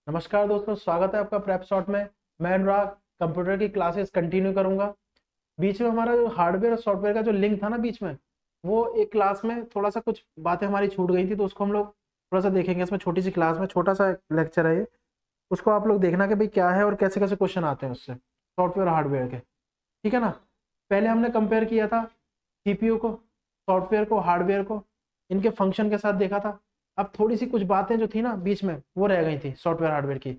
नमस्कार दोस्तों, स्वागत है आपका प्रेप शॉट में। मैं अनुराग कंप्यूटर की क्लासेस कंटिन्यू करूंगा। बीच में हमारा जो हार्डवेयर और सॉफ्टवेयर का जो लिंक था ना बीच में, वो एक क्लास में थोड़ा सा कुछ बातें हमारी छूट गई थी, तो उसको हम लोग थोड़ा सा देखेंगे। इसमें छोटी सी क्लास में छोटा सा लेक्चर है ये, उसको आप लोग देखना कि भाई क्या है और कैसे कैसे क्वेश्चन आते हैं उससे, सॉफ्टवेयर हार्डवेयर के। ठीक है ना। पहले हमने कंपेयर किया था सीपीयू को, सॉफ्टवेयर को, हार्डवेयर को, इनके फंक्शन के साथ देखा था। अब थोड़ी सी कुछ बातें जो थी ना बीच में वो रह गई थी सॉफ्टवेयर हार्डवेयर की।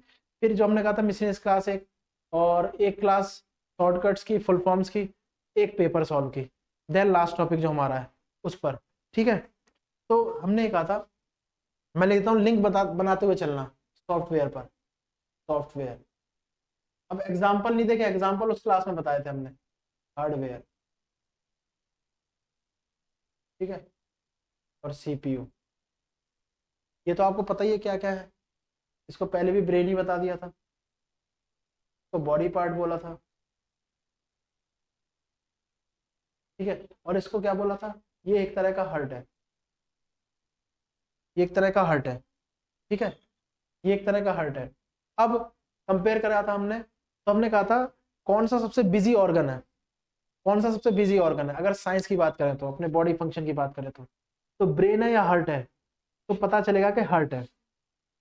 फिर जो हमने कहा था मिसलेनियस क्लास एक, और एक क्लास शॉर्टकट्स की, फुल फॉर्म्स की, एक पेपर सॉल्व की, देन लास्ट टॉपिक जो हमारा है उस पर। ठीक है। तो हमने कहा था, मैं लिखता हूँ लिंक बनाते हुए चलना सॉफ्टवेयर पर। सॉफ्टवेयर, अब एग्जाम्पल नहीं देखे, एग्जाम्पल उस क्लास में बताए थे हमने, हार्डवेयर। ठीक है। और सीपीयू, ये तो आपको पता ही है क्या क्या है। इसको पहले भी ब्रेन ही बता दिया था, तो बॉडी पार्ट बोला था। ठीक है। और इसको क्या बोला था, ये एक तरह का हर्ट है, ये एक तरह का हर्ट है। ठीक है, ये एक तरह का हर्ट है। अब कंपेयर करा था हमने, तो हमने कहा था कौन सा सबसे बिजी ऑर्गन है, कौन सा सबसे बिजी ऑर्गन है। अगर साइंस की बात करें, तो अपने बॉडी फंक्शन की बात करें, तो ब्रेन है या हार्ट है, तो पता चलेगा कि हार्ट है,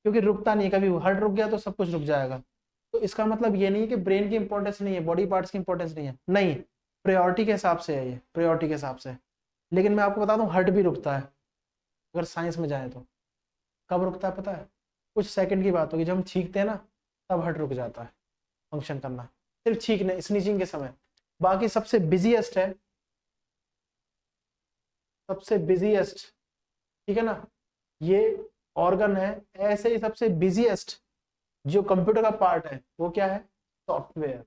क्योंकि रुकता नहीं है। कभी हार्ट रुक गया तो सब कुछ रुक जाएगा। तो इसका मतलब ये नहीं है कि ब्रेन की इंपॉर्टेंस नहीं है, बॉडी पार्ट्स की इंपॉर्टेंस नहीं है, नहीं, प्रायोरिटी के हिसाब से है ये, प्रायोरिटी के हिसाब से। लेकिन मैं आपको बता दूं, हार्ट भी रुकता है अगर साइंस में जाए तो। कब रुकता है पता है? कुछ सेकंड की बात होगी, जब हम छींकते हैं ना, तब हार्ट रुक जाता है फंक्शन करना, सिर्फ छींकने, स्नीचिंग के समय। बाकी सबसे बिजीएस्ट है, सबसे बिजीएस्ट, ठीक है ना, ये ऑर्गन है। ऐसे ही सबसे बिजीएस्ट जो कंप्यूटर का पार्ट है वो क्या है? सॉफ्टवेयर।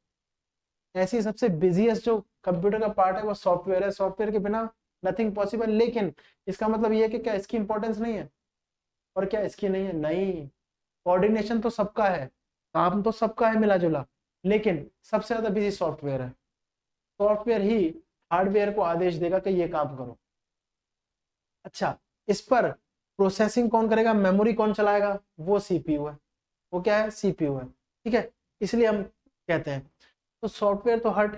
ऐसी सबसे बिजीएस्ट जो कंप्यूटर का पार्ट है वो सॉफ्टवेयर है। सॉफ्टवेयर के बिना नथिंग पॉसिबल। लेकिन इसका मतलब ये है कि क्या इसकी इंपॉर्टेंस नहीं है? और क्या इसकी नहीं है? नहीं, कोऑर्डिनेशन तो सबका है, काम तो सबका है मिला जुला, लेकिन सबसे ज्यादा बिजी सॉफ्टवेयर है। सॉफ्टवेयर ही हार्डवेयर को आदेश देगा कि ये काम करो। अच्छा, इस पर प्रोसेसिंग कौन करेगा, मेमोरी कौन चलाएगा? वो सीपीयू है। वो क्या है? सीपीयू है। ठीक है, इसलिए हम कहते हैं। तो सॉफ्टवेयर तो हट,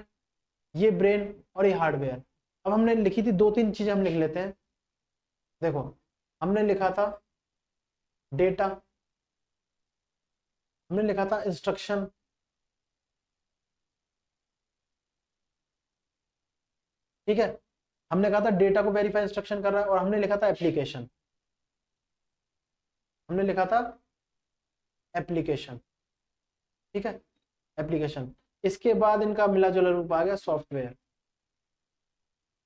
ये ब्रेन, और ये हार्डवेयर। अब हमने लिखी थी दो तीन चीजें, हम लिख लेते हैं। देखो, हमने लिखा था डेटा, हमने लिखा था इंस्ट्रक्शन, ठीक है। हमने कहा था डेटा को वेरीफाई इंस्ट्रक्शन कर रहा है, और हमने लिखा था एप्लीकेशन, हमने लिखा था एप्लीकेशन। ठीक है, एप्लीकेशन। इसके बाद इनका मिला जुला रूप आ गया सॉफ्टवेयर,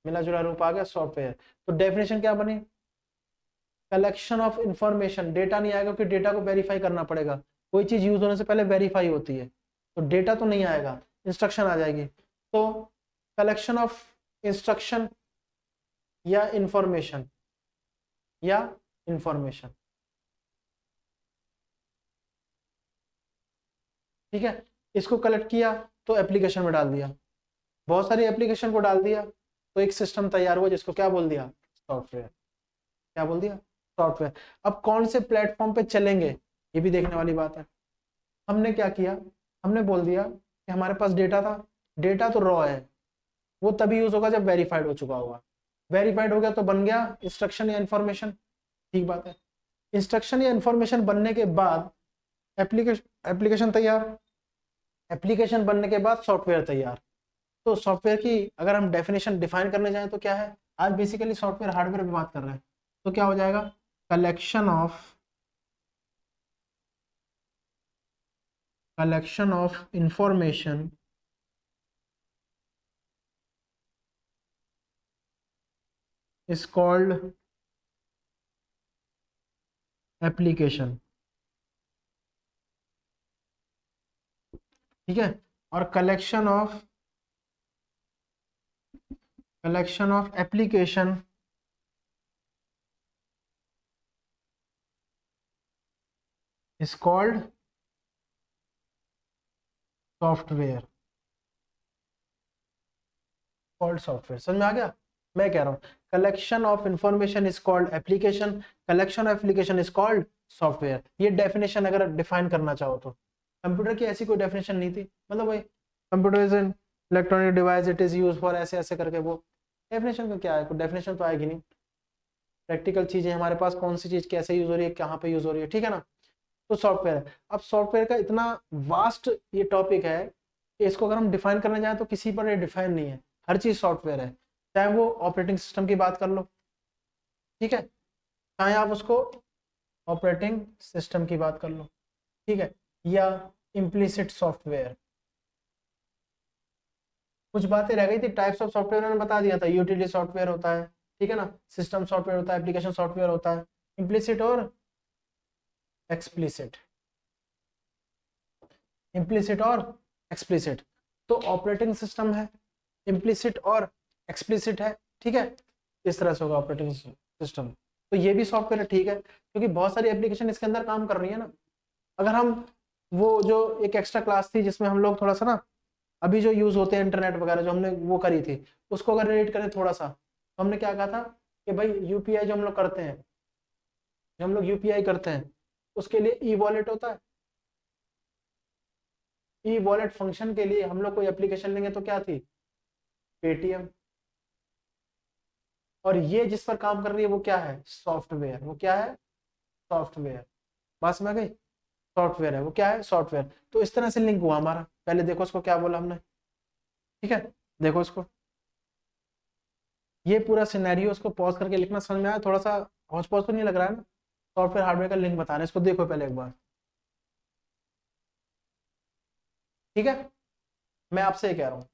मिला जुला रूप आ गया सॉफ्टवेयर। तो डेफिनेशन क्या बनी? Collection of information. डेटा नहीं आएगा क्योंकि डेटा को वेरीफाई करना पड़ेगा, कोई चीज यूज होने से पहले वेरीफाई होती है। तो डेटा तो नहीं आएगा, इंस्ट्रक्शन आ जाएगी। तो कलेक्शन ऑफ इंस्ट्रक्शन या इंफॉर्मेशन, या इंफॉर्मेशन। ठीक है, इसको कलेक्ट किया तो एप्लीकेशन में डाल दिया, बहुत सारी एप्लीकेशन को डाल दिया, तो एक सिस्टम तैयार हुआ जिसको क्या बोल दिया? सॉफ्टवेयर। क्या बोल दिया? सॉफ्टवेयर। अब कौन से प्लेटफॉर्म पे चलेंगे, ये भी देखने वाली बात है। हमने क्या किया, हमने बोल दिया कि हमारे पास डेटा था, डेटा तो रॉ है, वो तभी यूज होगा जब वेरीफाइड हो चुका होगा। वेरीफाइड हो गया तो बन गया इंस्ट्रक्शन या इंफॉर्मेशन। ठीक बात है। इंस्ट्रक्शन या इंफॉर्मेशन बनने के बाद एप्लीकेशन, एप्लीकेशन तैयार, एप्लीकेशन बनने के बाद सॉफ्टवेयर तैयार। तो सॉफ्टवेयर की अगर हम डेफिनेशन डिफाइन करने जाएं तो क्या है? आज बेसिकली सॉफ्टवेयर हार्डवेयर पे बात कर रहे हैं, तो क्या हो जाएगा? Collection of, collection of information is called application. ठीक है। और collection of application is called software. Called software, समझ में आ गया? मैं कह रहा हूं collection of information is called application, collection of application is called software, ये डेफिनेशन अगर डिफाइन करना चाहो तो। कंप्यूटर की ऐसी कोई डेफिनेशन नहीं थी, मतलब वही computer is an electronic device, it is use for ऐसे ऐसे करके, वो डेफिनेशन का क्या है, कोई डेफिनेशन तो आएगी नहीं। प्रैक्टिकल चीजें हमारे पास, कौन सी चीज कैसे यूज हो रही है, कहाँ पे यूज हो रही है, ठीक है ना। तो सॉफ्टवेयर है। अब सॉफ्टवेयर का इतना वास्ट ये टॉपिक है कि इसको अगर हम डिफाइन करने जाए तो किसी पर ये डिफाइन नहीं है, हर चीज सॉफ्टवेयर है। चाहे वो ऑपरेटिंग सिस्टम की बात कर लो, ठीक है, चाहे आप उसको ऑपरेटिंग सिस्टम की बात कर लो, ठीक है, या इम्प्लिसिट सॉफ्टवेयर। कुछ बातें रह गई थी, टाइप्स ऑफ सॉफ्टवेयर मैंने बता दिया था, यूटिलिटी सॉफ्टवेयर होता है, ठीक है ना, सिस्टम सॉफ्टवेयर होता है, एप्लीकेशन सॉफ्टवेयर होता है, इम्प्लिसिट और एक्सप्लिसिट, इम्प्लिसिट और एक्सप्लिसिट। तो ऑपरेटिंग सिस्टम है, इम्प्लिसिट और एक्सप्लिसिट है, ठीक है, इस तरह से होगा ऑपरेटिंग सिस्टम। तो ये भी सॉफ्टवेयर है, ठीक है, क्योंकि बहुत सारी एप्लीकेशन इसके अंदर काम कर रही है ना। अगर हम वो जो एक एक्स्ट्रा क्लास थी जिसमें हम लोग थोड़ा सा ना, अभी जो यूज होते हैं इंटरनेट वगैरह जो हमने वो करी थी, उसको अगर रिलेट करें थोड़ा सा, तो हमने क्या कहा था कि भाई यूपीआई जो हम लोग करते हैं, जो हम लोग यूपीआई करते हैं, उसके लिए ई वॉलेट होता है। ई वॉलेट फंक्शन के लिए हम लोग कोई एप्लीकेशन लेंगे तो क्या थी, पेटीएम। और ये जिस पर काम कर रही है वो क्या है, सॉफ्टवेयर। वो क्या है, सॉफ्टवेयर। बात समझ गई, सॉफ्टवेयर है, वो क्या है, सॉफ्टवेयर। तो इस तरह से लिंक हुआ हमारा। पहले देखो इसको क्या बोला हमने, ठीक है, देखो इसको, ये पूरा सिनेरियो उसको पॉज करके लिखना, समझ में आया, थोड़ा सा हौच पौच तो नहीं लग रहा है ना। सॉफ्टवेयर हार्डवेयर का लिंक बता रहे हैं, इसको देखो पहले एक बार, ठीक है, मैं आपसे ये कह रहा हूँ,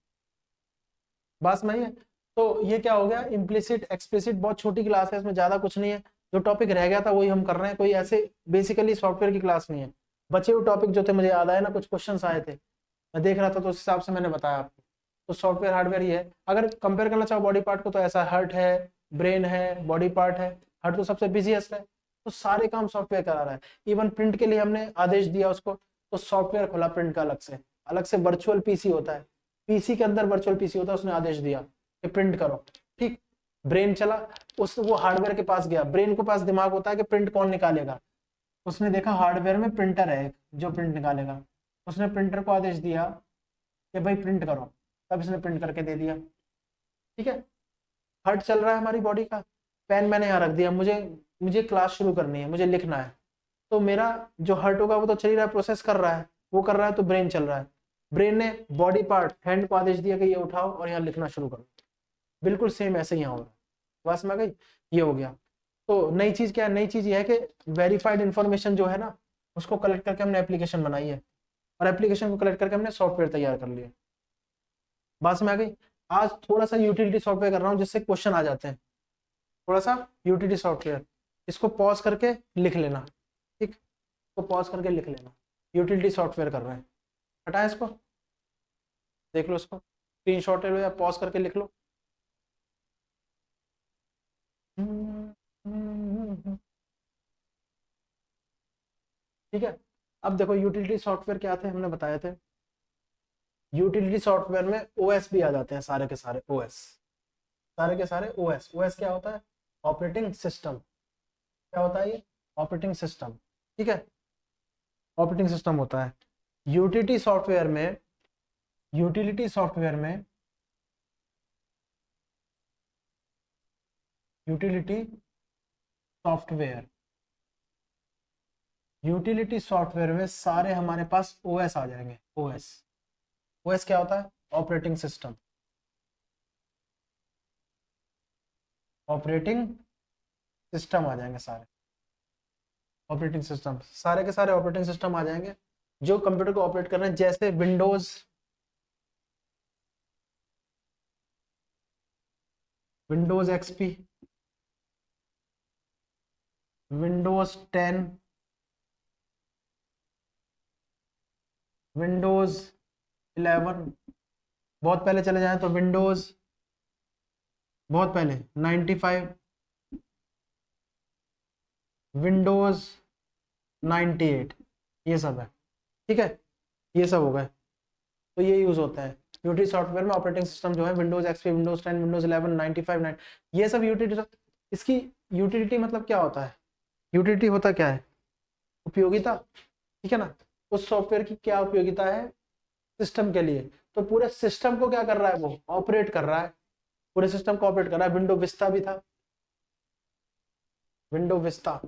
बात समझ है। तो ये क्या हो गया, इम्प्लिसिट एक्सप्लिसिट, बहुत छोटी क्लास है, इसमें ज्यादा कुछ नहीं है। जो टॉपिक रह गया था वही हम कर रहे हैं, कोई ऐसे बेसिकली सॉफ्टवेयर की क्लास नहीं है। बचे हुए टॉपिक जो थे मुझे याद आए ना, कुछ क्वेश्चंस आए थे, मैं देख रहा था तो उस हिसाब से मैंने बताया आपको। तो सॉफ्टवेयर हार्डवेयर ये है। अगर कंपेयर करना चाहो बॉडी पार्ट को, तो ऐसा हार्ट है, ब्रेन है, बॉडी पार्ट है। हार्ट तो सबसे बिजीएस्ट है, तो सारे काम सॉफ्टवेयर करा रहा है। इवन प्रिंट के लिए हमने आदेश दिया उसको, तो सॉफ्टवेयर खुला प्रिंट का अलग से वर्चुअल पीसी होता है, पीसी के अंदर वर्चुअल पीसी होता है, उसने आदेश दिया कि प्रिंट करो, ठीक। ब्रेन चला, उस वो हार्डवेयर के पास गया, ब्रेन के पास दिमाग होता है कि प्रिंट कौन निकालेगा। उसने देखा हार्डवेयर में प्रिंटर है जो प्रिंट निकालेगा, उसने प्रिंटर को आदेश दिया कि भाई प्रिंट करो, तब इसने प्रिंट करके दे दिया, ठीक है। हार्ट चल रहा है हमारी बॉडी का, पेन मैंने यहाँ रख दिया, मुझे मुझे क्लास शुरू करनी है, मुझे लिखना है, तो मेरा जो हार्ट होगा वो तो चल ही रहा है, प्रोसेस कर रहा है, वो कर रहा है, तो ब्रेन चल रहा है। ब्रेन ने बॉडी पार्ट हैंड को आदेश दिया कि ये उठाओ और यहाँ लिखना शुरू करो। बिल्कुल सेम ऐसे यहाँ हो रहा है, बस में गई, ये हो गया। तो नई चीज क्या है, नई चीज ये है कि वेरीफाइड इंफॉर्मेशन जो है ना, उसको कलेक्ट करके हमने एप्लीकेशन बनाई है, और एप्लीकेशन को कलेक्ट करके हमने सॉफ्टवेयर तैयार कर लिया। बात में आ गई। आज थोड़ा सा यूटिलिटी सॉफ्टवेयर कर रहा हूँ जिससे क्वेश्चन आ जाते हैं, थोड़ा सा यूटिलिटी सॉफ्टवेयर, इसको पॉज करके लिख लेना, ठीक, इसको पॉज करके लिख लेना, यूटिलिटी सॉफ्टवेयर कर रहे हैं, हटाए इसको, देख लो इसको, स्क्रीनशॉट ले लो या पॉज करके लिख लो। ठीक है। अब देखो यूटिलिटी सॉफ्टवेयर क्या थे, हमने बताए थे। यूटिलिटी सॉफ्टवेयर में ओएस भी आ जाते हैं, सारे के सारे ओएस, सारे के सारे ओएस। ओएस क्या होता है, ऑपरेटिंग सिस्टम। क्या होता है ये, ऑपरेटिंग सिस्टम, ठीक है, ऑपरेटिंग सिस्टम होता है। यूटिलिटी सॉफ्टवेयर में, यूटिलिटी सॉफ्टवेयर में, यूटिलिटी सॉफ्टवेयर, यूटिलिटी सॉफ्टवेयर में सारे हमारे पास ओएस आ जाएंगे। ओएस, ओएस क्या होता है, ऑपरेटिंग सिस्टम, ऑपरेटिंग सिस्टम आ जाएंगे सारे, ऑपरेटिंग सिस्टम, सारे के सारे ऑपरेटिंग सिस्टम आ जाएंगे जो कंप्यूटर को ऑपरेट कर रहे हैं, जैसे Windows, Windows XP, Windows 10, Windows 11, बहुत पहले चले जाएं तो विंडोज, बहुत पहले 95, विंडोज 98, ये सब है, ठीक है, ये सब हो गए। तो ये यूज होता है यूटिलिटी सॉफ्टवेयर में, ऑपरेटिंग सिस्टम जो है विंडोज एक्सपी, विंडोज 10, विंडोज 11, 95, 9, ये सब यूटिलिटी। इसकी यूटिलिटी मतलब क्या होता है, यूटिलिटी होता क्या है, उपयोगिता, ठीक है ना, उस सॉफ्टवेयर की क्या उपयोगिता है सिस्टम के लिए। तो पूरे सिस्टम को क्या कर रहा है, वो ऑपरेट कर रहा है, पूरे सिस्टम को ऑपरेट कर रहा है। विंडो विस्ता भी था, विंडो विस्ता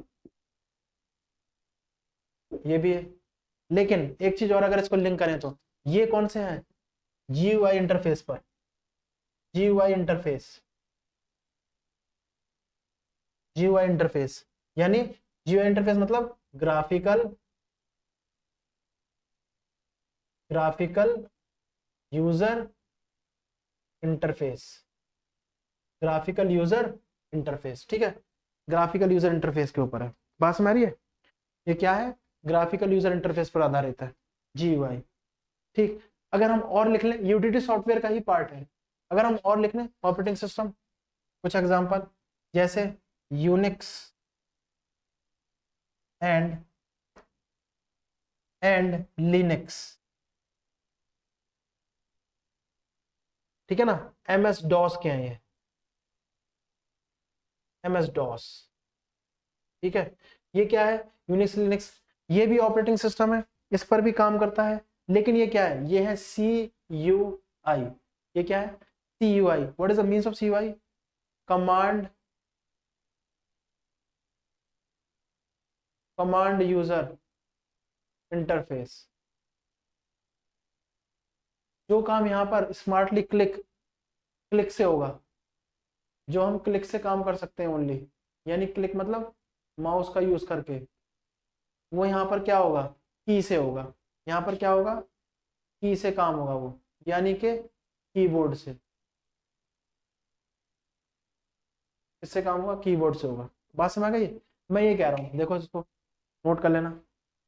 ये भी है। लेकिन एक चीज और, अगर इसको लिंक करें तो ये कौन से हैं, जीयूआई इंटरफेस पर, जीयूआई इंटरफेस, जीयूआई इंटरफेस यानी जीयूआई इंटरफेस मतलब graphical, graphical user interface, graphical user interface, ठीक है, ग्राफिकल यूजर इंटरफेस के ऊपर है। बात समझ आ रही है, ये क्या है, ग्राफिकल यूजर इंटरफेस पर आधारित है जीयूआई, ठीक। अगर हम और लिख लें, यूटिलिटी सॉफ्टवेयर का ही पार्ट है। अगर हम और लिख लें ऑपरेटिंग सिस्टम, कुछ एग्जांपल जैसे यूनिक्स एंड लिनक्स, ठीक है ना, एमएस डॉस के हैं ये, एमएस डॉस, ठीक है। ये क्या है, यूनिक्स लिनक्स, ये भी ऑपरेटिंग सिस्टम है, इस पर भी काम करता है। लेकिन ये क्या है, ये है सी यू आई, ये क्या है C U I, what is the means of C U I, command, command user interface. जो काम यहाँ पर स्मार्टली क्लिक, क्लिक से होगा, जो हम क्लिक से काम कर सकते हैं ओनली, यानी क्लिक मतलब माउस का यूज करके, वो यहाँ पर क्या होगा, की से होगा। यहाँ पर क्या होगा, की से काम होगा वो, यानी कि कीबोर्ड से, किससे काम होगा, कीबोर्ड से होगा। बात समझ गई, मैं ये कह रहा हूँ, देखो इसको नोट कर लेना।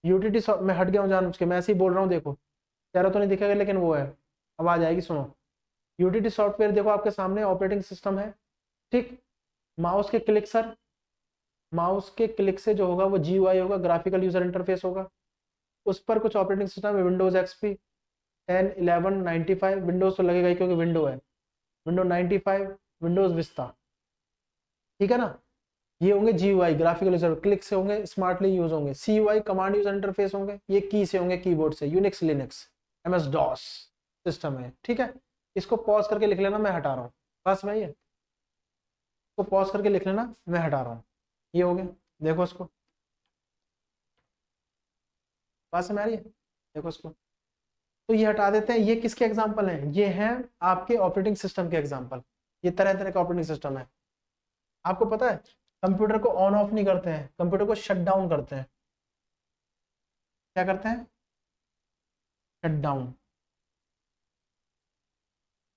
यूटिलिटी, मैं हट गया हूँ जानबूझ के, मैं ऐसे ही बोल रहा हूँ, देखो चेहरा तो नहीं दिखेगा लेकिन वो है, आवाज आएगी, सुनो। यूटिलिटी सॉफ्टवेयर देखो आपके सामने ऑपरेटिंग सिस्टम है, ठीक। माउस के क्लिक सर, माउस के क्लिक से जो होगा वो जीयूआई होगा, ग्राफिकल यूजर इंटरफेस होगा। उस पर कुछ ऑपरेटिंग सिस्टम है, विंडोज एक्सपी 10, 11, 95, विंडोज तो लगेगा ही क्योंकि विंडो है, विंडो 95, विंडोज विस्ता, ठीक है ना। ये होंगे जीयूआई, ग्राफिकल यूजर, क्लिक से होंगे, स्मार्टली यूज होंगे। सीयूआई कमांड यूजर इंटरफेस होंगे, ये की से होंगे, कीबोर्ड से, Unix Linux MS DOS system है, ठीक है। इसको पॉज करके लिख लेना, मैं हटा रहा हूँ, बस भाई है, इसको पॉज करके लिख लेना, मैं हटा रहा हूँ, ये हो गया। देखो इसको, बात समझ आ रही है, देखो इसको, तो ये हटा देते हैं। ये किसके एग्जाम्पल हैं, ये हैं आपके ऑपरेटिंग सिस्टम के एग्जाम्पल। ये तरह तरह का ऑपरेटिंग सिस्टम है। आपको पता है कंप्यूटर को ऑन ऑफ नहीं करते हैं, कंप्यूटर को शट डाउन करते हैं। क्या करते हैं, शट डाउन।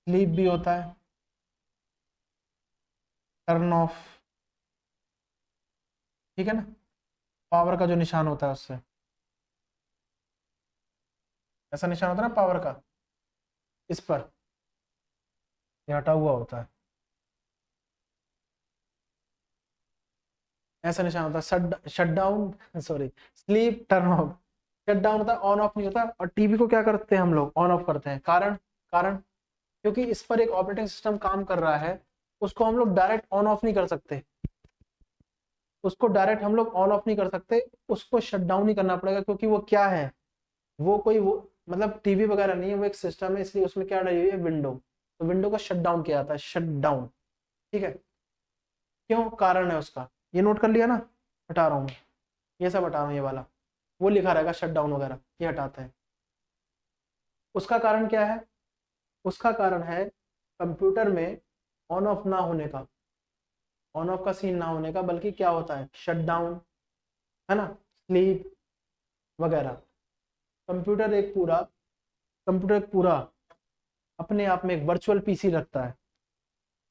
स्लीप भी होता है, टर्न ऑफ, ठीक है ना, पावर का जो निशान होता है उससे, ऐसा निशान होता है ना पावर का, इस पर ये हटा हुआ होता है, ऐसा निशान होता है, shut, shut down sorry, sleep, turn off. Shut down होता है, ऑन ऑफ नहीं होता। और टीवी को क्या करते हैं हम लोग, ऑन ऑफ करते हैं, कारण, कारण क्योंकि इस पर एक ऑपरेटिंग सिस्टम काम कर रहा है, उसको हम लोग डायरेक्ट ऑन ऑफ नहीं कर सकते, उसको डायरेक्ट हम लोग ऑन ऑफ नहीं कर सकते, उसको शट डाउन ही करना पड़ेगा, क्योंकि वो क्या है, वो कोई वो मतलब टीवी वगैरह नहीं है, वो एक सिस्टम है, इसलिए उसमें क्या डली हुई है, विंडो, तो विंडो को शट डाउन किया जाता है, शट डाउन, ठीक है। क्यों, कारण है उसका, ये नोट कर लिया ना, हटा रहा हूँ मैं, ये सब हटा रहा हूँ, ये वाला वो लिखा रहेगा शट डाउन वगैरह, ये हटाते हैं। उसका कारण क्या है, उसका कारण है कंप्यूटर में ऑन ऑफ ना होने का, ऑन ऑफ का सीन ना होने का, बल्कि क्या होता है, शट डाउन, है ना, स्लीप वगैरह। कंप्यूटर एक पूरा, कंप्यूटर एक पूरा अपने आप में एक वर्चुअल पीसी रखता है।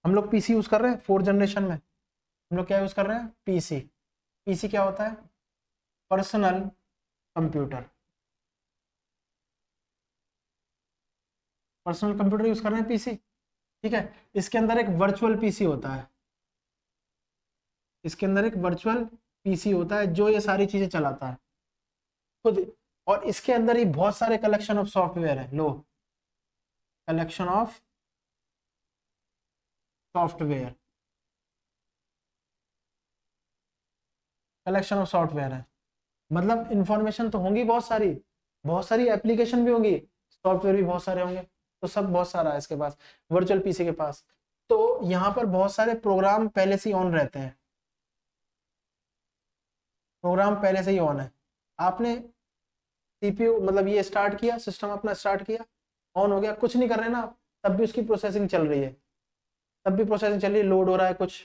हम लोग पीसी यूज कर रहे हैं, फोर्थ जनरेशन में हम लोग क्या यूज कर रहे हैं, पीसी। पीसी क्या होता है, personal computer, personal computer use कर रहे हैं पीसी, ठीक है। इसके अंदर एक वर्चुअल पीसी होता है, इसके अंदर एक वर्चुअल पीसी होता है जो ये सारी चीजें चलाता है खुद। और इसके अंदर ही बहुत सारे कलेक्शन ऑफ सॉफ्टवेयर है, लो, collection of software, collection of software है। मतलब इंफॉर्मेशन तो होंगी बहुत सारी एप्लीकेशन भी होंगी, सॉफ्टवेयर भी बहुत सारे होंगे, तो सब बहुत सारा है इसके पास, वर्चुअल पीसी के पास। तो यहाँ पर बहुत सारे प्रोग्राम पहले से ही ऑन रहते हैं, प्रोग्राम पहले से ही ऑन है। आपने सीपीयू मतलब ये स्टार्ट किया, सिस्टम अपना स्टार्ट किया, ऑन हो गया, कुछ नहीं कर रहे ना आप, तब भी उसकी प्रोसेसिंग चल रही है, तब भी प्रोसेसिंग चल रही है, लोड हो रहा है कुछ,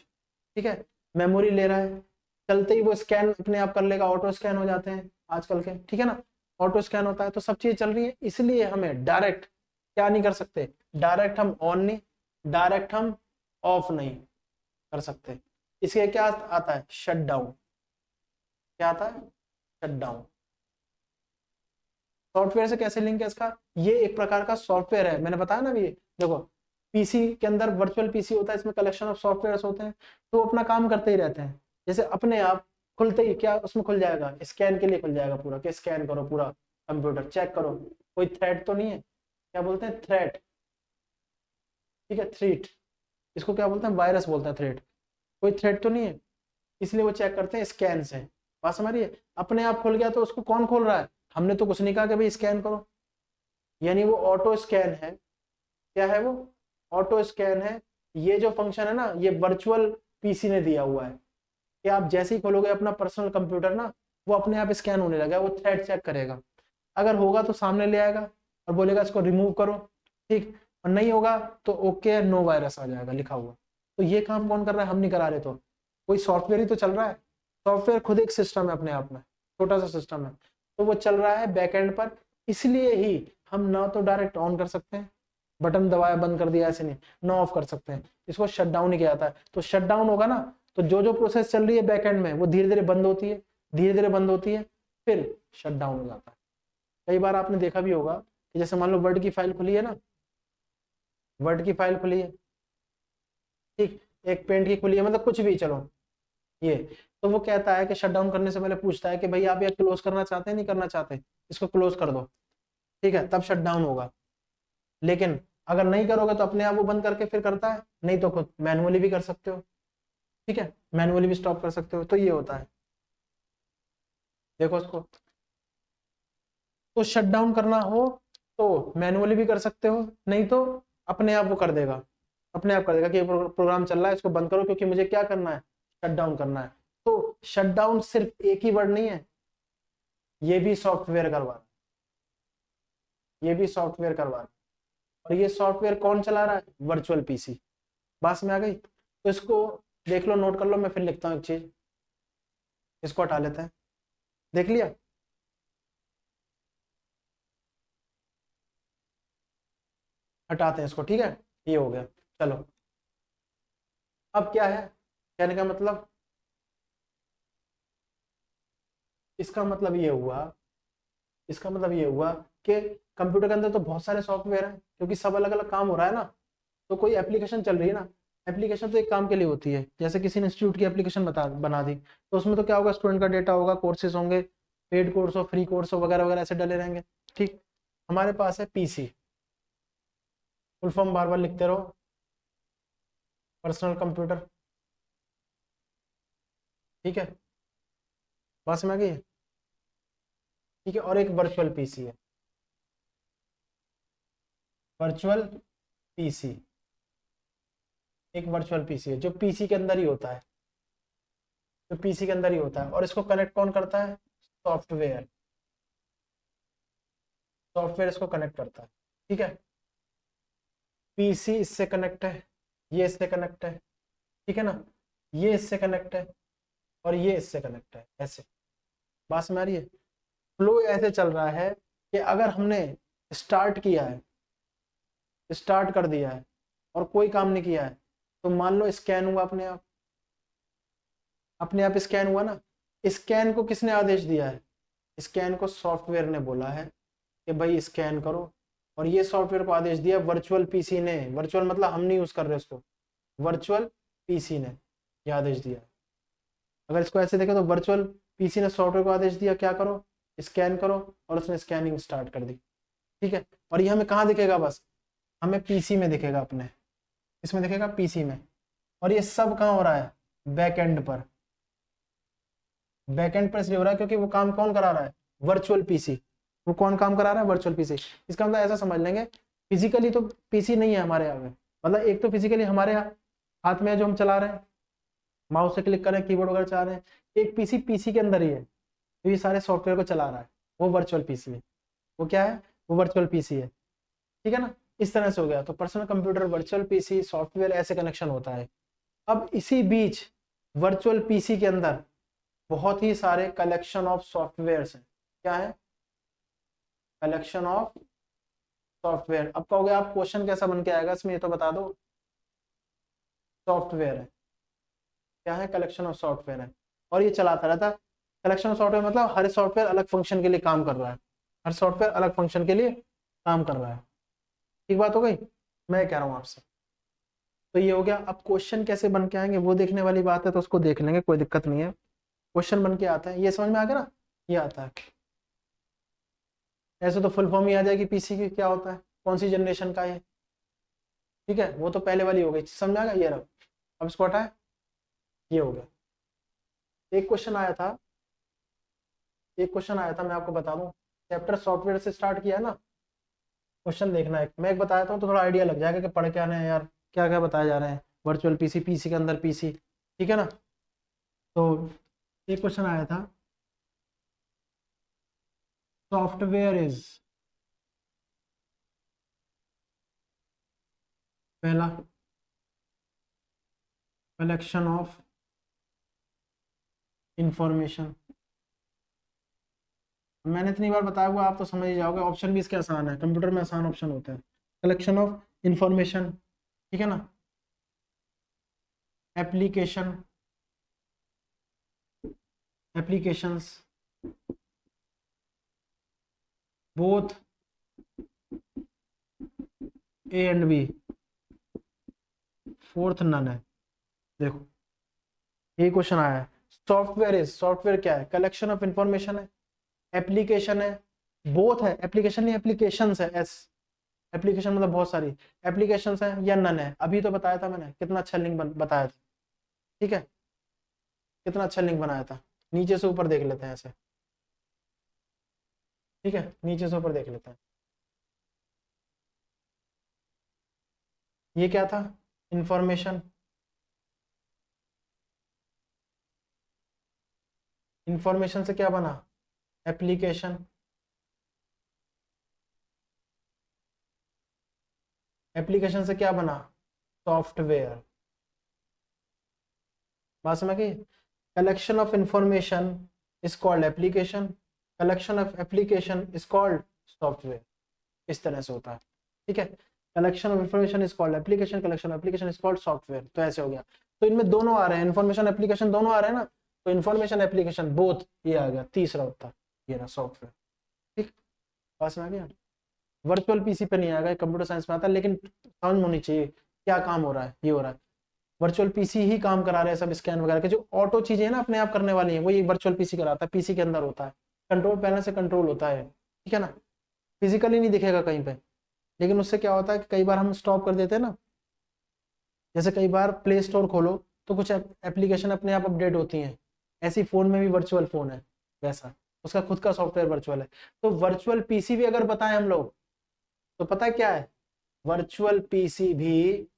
ठीक है, मेमोरी ले रहा है, चलते ही वो स्कैन अपने आप कर लेगा, ऑटो स्कैन हो जाते हैं आजकल के, ठीक है ना, ऑटो स्कैन होता है, तो सब चीजें चल रही है, इसलिए हमें डायरेक्ट क्या नहीं कर सकते, डायरेक्ट हम ऑन नहीं, डायरेक्ट हम ऑफ नहीं कर सकते। इसके क्या आता है, शट डाउन। क्या आता है, शट डाउन। सॉफ्टवेयर से कैसे लिंक है इसका, ये एक प्रकार का सॉफ्टवेयर है, मैंने बताया ना ये देखो, पीसी के अंदर वर्चुअल पीसी होता है, इसमें कलेक्शन ऑफ सॉफ्टवेयर होते हैं, तो अपना काम करते ही रहते हैं, जैसे अपने आप खुलते ही क्या उसमें खुल जाएगा, स्कैन के लिए खुल जाएगा पूरा, कि स्कैन करो पूरा कंप्यूटर, चेक करो कोई थ्रेट तो नहीं है, क्या बोलते हैं थ्रेट, ठीक है, थ्रेट, इसको क्या बोलते हैं, वायरस बोलते हैं थ्रेट, कोई थ्रेट तो नहीं है, इसलिए वो चेक करते हैं स्कैन से। बात समझिए, अपने आप खुल गया तो उसको कौन खोल रहा है, हमने तो कुछ नहीं कहा कि भाई स्कैन करो, यानी वो ऑटो स्कैन है, क्या है वो, ऑटो स्कैन है। ये जो फंक्शन है ना, ये वर्चुअल पीसी ने दिया हुआ है, कि आप जैसे ही खोलोगे अपना पर्सनल कंप्यूटर ना, वो अपने आप स्कैन होने लगा, वो थ्रेड चेक करेगा, अगर होगा तो सामने ले आएगा और बोलेगा इसको रिमूव करो, ठीक, और नहीं होगा तो ओके नो वायरस आ जाएगा लिखा हुआ। तो ये काम कौन कर रहा है, हम नहीं करा रहे, तो कोई सॉफ्टवेयर ही तो चल रहा है, सॉफ्टवेयर खुद एक सिस्टम है अपने आप में, छोटा सा सिस्टम है, तो वो चल रहा है बैकएंड पर, इसलिए ही हम ना तो डायरेक्ट ऑन कर सकते हैं, बटन दबाया बंद कर दिया ऐसे नहीं, ना ऑफ कर सकते हैं, इसको शट डाउन ही किया जाता है। तो शट डाउन होगा ना, तो जो जो प्रोसेस चल रही है बैकएंड में वो धीरे धीरे बंद होती है, धीरे धीरे बंद होती है, फिर शट डाउन हो जाता है। कई बार आपने देखा भी होगा कि जैसे मान लो वर्ड की फाइल खुली है ना, वर्ड की फाइल खुली है, ठीक, एक पेंट की खुली है, मतलब कुछ भी चलो ये, तो वो कहता है कि शट डाउन करने से पहले पूछता है कि भाई आप ये क्लोज करना चाहते हैं नहीं करना चाहते, इसको क्लोज कर दो, ठीक है, तब शट डाउन होगा। लेकिन अगर नहीं करोगे तो अपने आप वो बंद करके फिर करता है, नहीं तो खुद मैनुअली भी कर सकते हो, ठीक है, मैनुअली भी स्टॉप कर सकते हो, तो ये होता है, देखो इसको, तो शट डाउन करना हो तो मैनुअली भी कर सकते हो, नहीं तो अपने आप वो कर देगा, अपने आप कर देगा कि प्रोग्राम चल रहा है इसको बंद करो, क्योंकि मुझे क्या करना है, शट डाउन करना है। तो शट डाउन सिर्फ एक ही वर्ड नहीं है, ये भी सॉफ्टवेयर करवा, ये भी सॉफ्टवेयर करवा, और ये सॉफ्टवेयर कौन चला रहा है, वर्चुअल पीसी। बात में आ गई, तो इसको देख लो, नोट कर लो, मैं फिर लिखता हूँ एक चीज, इसको हटा लेते हैं, देख लिया, हटाते हैं इसको, ठीक है, ये हो गया। चलो अब क्या है, कहने का मतलब, इसका मतलब ये हुआ, इसका मतलब ये हुआ कि कंप्यूटर के अंदर तो बहुत सारे सॉफ्टवेयर हैं, क्योंकि सब अलग अलग काम हो रहा है ना, तो कोई एप्लीकेशन चल रही है ना, एप्लीकेशन तो एक काम के लिए होती है, जैसे किसी ने इंस्टीट्यूट की एप्लीकेशन बना दी, तो उसमें तो क्या होगा, स्टूडेंट का डेटा होगा, कोर्सेज होंगे, पेड कोर्स हो, फ्री कोर्स हो, वगैरह वगैरह ऐसे डले रहेंगे, ठीक। हमारे पास है पीसी, फुल फॉर्म बार बार लिखते रहो, पर्सनल कंप्यूटर, ठीक है, बात समझ आ गई है, ठीक है, और एक वर्चुअल पीसी है, वर्चुअल पीसी, एक वर्चुअल पीसी है जो पीसी के अंदर ही होता है, जो पीसी के अंदर ही होता है, और इसको कनेक्ट कौन करता है, सॉफ्टवेयर, सॉफ्टवेयर इसको कनेक्ट करता है, ठीक है, पीसी इससे कनेक्ट है, ये इससे कनेक्ट है, ठीक है ना, ये इससे कनेक्ट है, और ये इससे कनेक्ट है, ऐसे, बात समझ आ रही है। फ्लो ऐसे चल रहा है कि अगर हमने स्टार्ट किया है, स्टार्ट कर दिया है, और कोई काम नहीं किया है, तो मान लो स्कैन हुआ अपने आप, अपने आप स्कैन हुआ ना, स्कैन को किसने आदेश दिया है, स्कैन को सॉफ्टवेयर ने बोला है कि भाई स्कैन करो, और ये सॉफ्टवेयर को आदेश दिया वर्चुअल पीसी ने, वर्चुअल मतलब हम नहीं यूज कर रहे उसको, वर्चुअल पीसी ने ये आदेश दिया। अगर इसको ऐसे देखें तो वर्चुअल पीसी ने सॉफ्टवेयर को आदेश दिया क्या करो, स्कैन करो, और उसने स्कैनिंग स्टार्ट कर दी, ठीक है, और ये हमें कहाँ दिखेगा, बस हमें पीसी में दिखेगा, अपने इसमें दिखेगा पीसी में, और ये सब कहाँ हो रहा है, बैक एंड पर, बैकएंड पर इसलिए हो रहा है क्योंकि वो काम कौन करा रहा है, वर्चुअल पीसी। वो कौन काम करा रहा है, वर्चुअल पीसी। इसका मतलब ऐसा समझ लेंगे, फिजिकली तो पीसी नहीं है हमारे यहाँ पे, मतलब एक तो फिजिकली हमारे हाथ में है जो हम चला रहे हैं, माउस से क्लिक कर रहे हैं, कीबोर्ड वगैरह चला रहे हैं, एक पीसी पीसी के अंदर ही है, तो ये सारे सॉफ्टवेयर को चला रहा है, वो वर्चुअल पीसी है। वो क्या है, वो वर्चुअल पीसी है, ठीक है ना। इस तरह से हो गया, तो personal computer, virtual PC, software, ऐसे कनेक्शन होता है। अब इसी बीच वर्चुअल पीसी के अंदर बहुत ही सारे कलेक्शन ऑफ सॉफ्टवेयर हैं। क्या है, कलेक्शन ऑफ सॉफ्टवेयर। अब कहोगे आप क्वेश्चन कैसा बन के आएगा इसमें, ये तो बता दो। सॉफ्टवेयर है, क्या है, कलेक्शन ऑफ सॉफ्टवेयर है, और ये चलाता रहता है। कलेक्शन ऑफ सॉफ्टवेयर मतलब हर सॉफ्टवेयर अलग फंक्शन के लिए काम कर रहा है, हर सॉफ्टवेयर अलग फंक्शन के लिए काम कर रहा है। ठीक बात हो गई, मैं कह रहा हूँ आपसे। तो ये हो गया। अब क्वेश्चन कैसे बन के आएंगे वो देखने वाली बात है, तो उसको देख लेंगे, कोई दिक्कत नहीं है। क्वेश्चन बन के आता है, ये समझ में आ गया ना, ये आता है। ऐसे तो फुल फॉर्म ही आ जाएगी पीसी की, क्या होता है, कौन सी जनरेशन का है, ठीक है, वो तो पहले वाली हो गई, समझ आ गया, ये रहा। अब इसको हटाए, ये हो गया। एक क्वेश्चन आया था, एक क्वेश्चन आया था, मैं आपको बता दूं, चैप्टर सॉफ्टवेयर से स्टार्ट किया है ना। क्वेश्चन देखना है, मैं एक बताया था तो थोड़ा आइडिया लग जाएगा कि पढ़ क्या रहे हैं यार, क्या क्या बताए जा रहे हैं। वर्चुअल पीसी, पीसी के अंदर पीसी, ठीक है ना। तो एक क्वेश्चन आया था, सॉफ्टवेयर इज, पहला, कलेक्शन ऑफ इंफॉर्मेशन। मैंने इतनी बार बताया हुआ, आप तो समझ ही जाओगे, ऑप्शन भी इसके आसान है, कंप्यूटर में आसान ऑप्शन होता है। कलेक्शन ऑफ इंफॉर्मेशन, ठीक है ना, application, applications, both A and B, fourth none है। देखो ये क्वेश्चन आया है, सॉफ्टवेयर इज, सॉफ्टवेयर क्या है, कलेक्शन ऑफ इंफॉर्मेशन है, एप्लीकेशन है, बोथ है, एप्लीकेशन नहीं एप्लीकेशंस है, एस, एप्लीकेशन मतलब बहुत सारी एप्लीकेशंस है, या नन है। अभी तो बताया था मैंने, कितना अच्छा लिंक बताया था, ठीक है, कितना अच्छा लिंक बनाया था। नीचे से ऊपर देख लेते हैं ऐसे, ठीक है, नीचे से ऊपर देख लेते हैं। ये क्या था, इंफॉर्मेशन, इंफॉर्मेशन से क्या बना, एप्लीकेशन, एप्लीकेशन से क्या बना, सॉफ्टवेयर। बात समझ गई, collection of information is called application, collection of application is called software. इस तरह से होता है, ठीक है। Collection of information is called application, collection of application is called software. तो ऐसे हो गया, तो इनमें दोनों आ रहे हैं, इंफॉर्मेशन एप्लीकेशन दोनों आ रहे हैं ना, तो इंफॉर्मेशन एप्लीकेशन बोथ, ये आ गया तीसरा होता है, ये ना सॉफ्टवेयर, ठीक। पास में आ गया। वर्चुअल पीसी पे नहीं आएगा, कंप्यूटर साइंस में आता है, लेकिन समझ में होनी चाहिए क्या काम हो रहा है, ये हो रहा है, वर्चुअल पीसी ही काम करा रहे हैं सब, स्कैन वगैरह के जो ऑटो चीजें हैं ना अपने आप करने वाली है, वो ये वर्चुअल पीसी कराता है, पीसी के अंदर होता है, कंट्रोल पैनल से कंट्रोल होता है, ठीक है ना, फिजिकली नहीं दिखेगा कहीं पे। लेकिन उससे क्या होता है कि कई बार हम स्टॉप कर देते हैं ना, जैसे कई बार प्ले स्टोर खोलो तो कुछ एप्लीकेशन अपने आप अपडेट होती हैं, ऐसी फोन में भी वर्चुअल फोन है वैसा, उसका खुद का सॉफ्टवेयर वर्चुअल है। तो वर्चुअल पीसी भी अगर बताएं हम लोग, तो पता है क्या है, वर्चुअल पीसी भी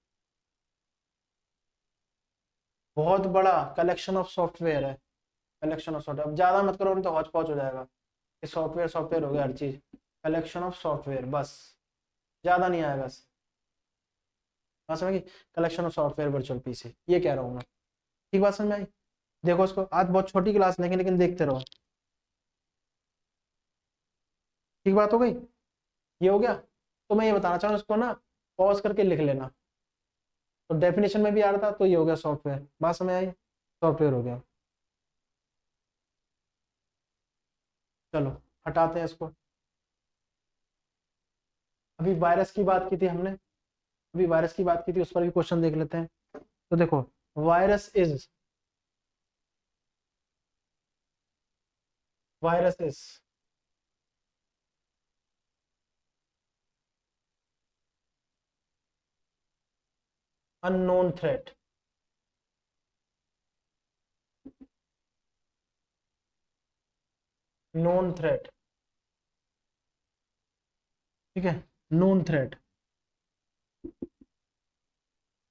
बहुत बड़ा कलेक्शन ऑफ सॉफ्टवेयर है, कलेक्शन ऑफ सॉफ्टवेयर। अब ज्यादा मत करो नहीं तो हौच पौच हो जाएगा, कि सॉफ्टवेयर सॉफ्टवेयर हो गया हर चीज, कलेक्शन ऑफ सॉफ्टवेयर बस, ज्यादा नहीं आएगा बस। हाँ समझ गई, collection of software virtual PC, ये कह रहा हूँ मैं, ठीक बात समझ में आई। देखो इसको, आज बहुत छोटी क्लास लेंगे लेकिन देखते रहो, ठीक बात हो गई, ये हो गया। तो मैं ये बताना चाहूँ, इसको ना पॉज करके लिख लेना, तो डेफिनेशन में भी आ रहा था, तो ये हो गया सॉफ्टवेयर, बात समझ आई, सॉफ्टवेयर हो गया। चलो हटाते हैं इसको। अभी वायरस की बात की थी हमने, अभी वायरस की बात की थी, उस पर भी क्वेश्चन देख लेते हैं। तो देखो, virus is, virus is unknown threat, known threat, ठीक है, known threat,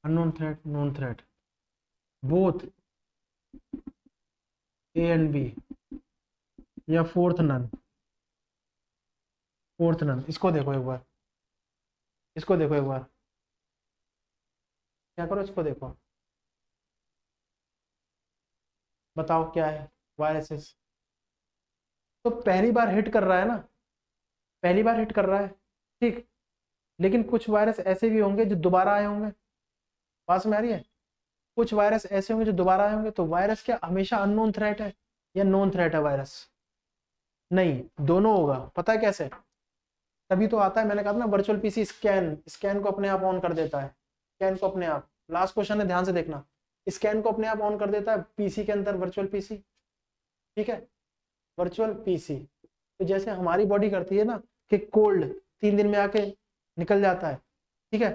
unknown threat, known threat, both A and B, या फोर्थ नन, फोर्थ नन। इसको देखो एक बार, इसको देखो एक बार, क्या करो, इसको देखो, बताओ क्या है वायरसेस। तो पहली बार हिट कर रहा है ना, पहली बार हिट कर रहा है, ठीक, लेकिन कुछ वायरस ऐसे भी होंगे जो दोबारा आए होंगे, पास में आ रही है, कुछ वायरस ऐसे होंगे जो दोबारा आए होंगे। तो वायरस क्या हमेशा अननोन थ्रेट है या नोन थ्रेट है वायरस? नहीं, दोनों होगा। पता है कैसे? तभी तो आता है, मैंने कहा था ना, वर्चुअल पीसी स्कैन, स्कैन को अपने आप ऑन कर देता है, स्कैन को अपने आप, लास्ट क्वेश्चन है ध्यान से देखना, स्कैन को अपने आप ऑन कर देता है पीसी के अंदर, वर्चुअल पीसी, ठीक है, वर्चुअल पीसी। तो जैसे हमारी बॉडी करती है ना कि कोल्ड 3 दिन में आके निकल जाता है, ठीक है,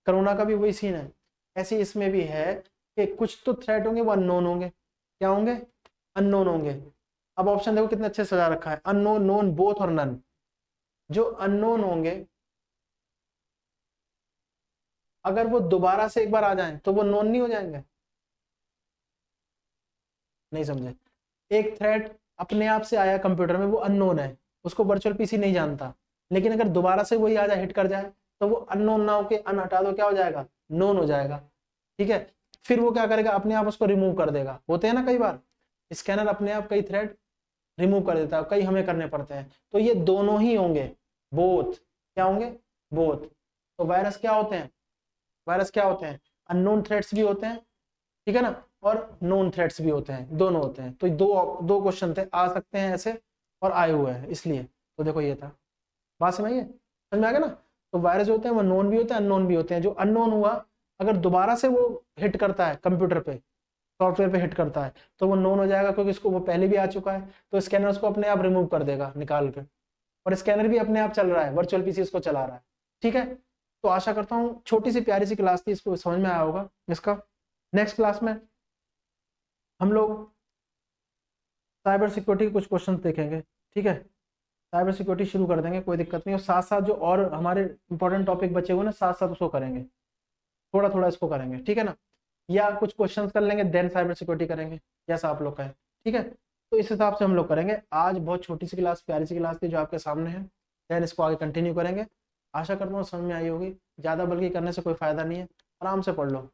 कोरोना का भी वही सीन है, ऐसे इसमें भी है कि कुछ तो थ्रेट होंगे वो अननोन होंगे। क्या होंगे? अननोन होंगे। अब ऑप्शन देखो कितने अच्छे सजा रखा है, अननोन, नोन, बोथ और नन। जो अननोन होंगे अगर वो दोबारा से एक बार आ जाएं तो वो नोन नहीं हो जाएंगे? नहीं समझे? एक थ्रेट अपने आप से आया कंप्यूटर में, वो अननोन है, उसको वर्चुअल पीसी नहीं जानता, लेकिन अगर दोबारा से वही आ जाए, हिट कर जाए, तो वो अननोन ना होके अन हटा दो, क्या हो जाएगा? नोन हो जाएगा, ठीक है। फिर वो क्या करेगा? अपने आप उसको रिमूव कर देगा। होते हैं ना कई बार स्कैनर अपने आप कई थ्रेड रिमूव कर देता है, कई हमें करने पड़ते हैं। तो ये दोनों ही होंगे, बोथ। क्या होंगे? बोथ। तो वायरस क्या होते हैं? वायरस क्या होते हैं? अननोन थ्रेड्स भी होते हैं, ठीक है ना, और नोन थ्रेड्स भी होते हैं, दोनों होते हैं। तो दो दो क्वेश्चन थे, आ सकते हैं ऐसे और आए हुए हैं इसलिए। तो देखो ये था, बात समझ में आ गया ना? तो वायरस जो होते हैं वो नोन भी होते हैं, अननोन भी होते हैं। जो अननोन हुआ, अगर दोबारा से वो हिट करता है कंप्यूटर पे, सॉफ्टवेयर पे हिट करता है, तो वो नोन हो जाएगा, क्योंकि इसको वो पहले भी आ चुका है। तो स्कैनर उसको अपने आप रिमूव कर देगा निकाल के, और स्कैनर भी अपने आप चल रहा है, वर्चुअल पीसी उसको चला रहा है, ठीक है। तो आशा करता हूँ छोटी सी प्यारी सी क्लास थी, इसको समझ में आया होगा। इसका नेक्स्ट क्लास में हम लोग साइबर सिक्योरिटी के कुछ क्वेश्चन देखेंगे, ठीक है। साइबर सिक्योरिटी शुरू कर देंगे, कोई दिक्कत नहीं। और साथ साथ जो और हमारे इंपॉर्टेंट टॉपिक बचे हुए ना, साथ साथ उसको करेंगे, थोड़ा थोड़ा इसको करेंगे, ठीक है ना। या कुछ क्वेश्चंस कर लेंगे देन साइबर सिक्योरिटी करेंगे, जैसा आप लोग कहें, ठीक है। तो इस हिसाब से हम लोग करेंगे। आज बहुत छोटी सी क्लास, प्यारी सी क्लास थी जो आपके सामने है, देन इसको आगे कंटिन्यू करेंगे। आशा करता हूँ समझ में आई होगी। ज़्यादा बल्कि करने से कोई फायदा नहीं है, आराम से पढ़ लो।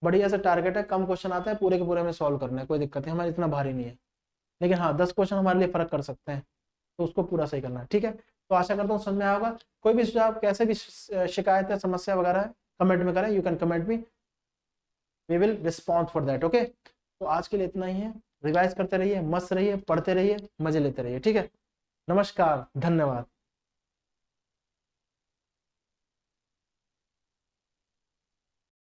बढ़िया से टारगेट है, कम क्वेश्चन आता है, पूरे के पूरे में सॉल्व करना है, कोई दिक्कत नहीं, हमारा इतना भारी नहीं है। लेकिन हाँ, 10 क्वेश्चन हमारे लिए फर्क कर सकते हैं, तो उसको पूरा सही करना है, ठीक है। तो आशा करता हूँ समझ में आया होगा। कोई भी सुझाव, कैसे भी शिकायत है, समस्या वगैरह है, कमेंट में करें, you can comment me, we will respond for that, okay. तो आज के लिए इतना ही है। रिवाइज करते रहिए, मस्त रहिए, पढ़ते रहिए, मजे लेते रहिए, ठीक है। नमस्कार, धन्यवाद।